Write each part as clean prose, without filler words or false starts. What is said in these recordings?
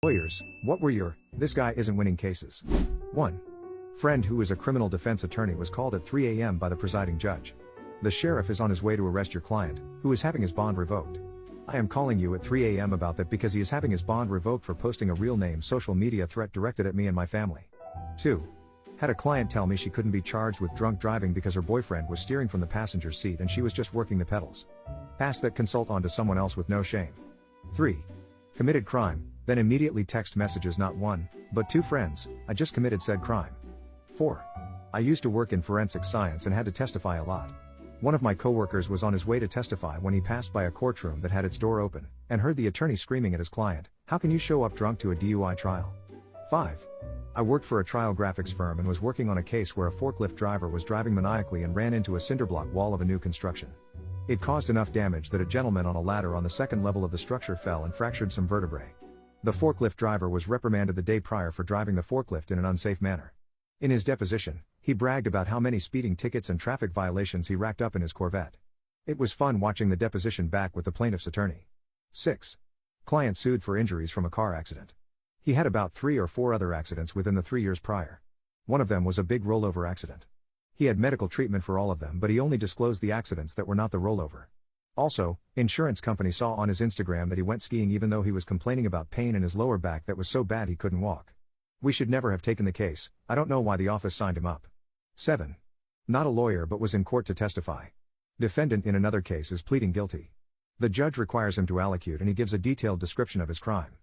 Lawyers, what were your "this guy isn't winning" cases? 1. Friend who is a criminal defense attorney was called at 3 a.m. by the presiding judge. The sheriff is on his way to arrest your client, who is having his bond revoked. I am calling you at 3 a.m. about that because he is having his bond revoked for posting a real name social media threat directed at me and my family. 2. Had a client tell me she couldn't be charged with drunk driving because her boyfriend was steering from the passenger seat and she was just working the pedals. Pass that consult on to someone else with no shame. 3. Committed crime, then immediately text messages not one, but two friends, "I just committed said crime." 4. I used to work in forensic science and had to testify a lot. One of my coworkers was on his way to testify when he passed by a courtroom that had its door open, and heard the attorney screaming at his client, "How can you show up drunk to a DUI trial?" 5. I worked for a trial graphics firm and was working on a case where a forklift driver was driving maniacally and ran into a cinderblock wall of a new construction. It caused enough damage that a gentleman on a ladder on the second level of the structure fell and fractured some vertebrae. The forklift driver was reprimanded the day prior for driving the forklift in an unsafe manner. In his deposition, he bragged about how many speeding tickets and traffic violations he racked up in his Corvette. It was fun watching the deposition back with the plaintiff's attorney. 6. Client sued for injuries from a car accident. He had about 3 or 4 other accidents within the 3 years prior. One of them was a big rollover accident. He had medical treatment for all of them, but he only disclosed the accidents that were not the rollover. Also, insurance company saw on his Instagram that he went skiing even though he was complaining about pain in his lower back that was so bad he couldn't walk. We should never have taken the case. I don't know why the office signed him up. 7. Not a lawyer but was in court to testify. Defendant in another case is pleading guilty. The judge requires him to allocute and he gives a detailed description of his crime.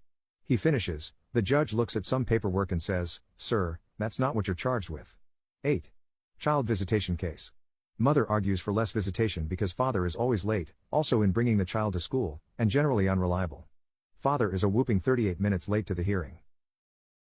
He finishes, the judge looks at some paperwork and says, "Sir, that's not what you're charged with." 8. Child visitation case. Mother argues for less visitation because father is always late, also in bringing the child to school, and generally unreliable. Father is a whooping 38 minutes late to the hearing.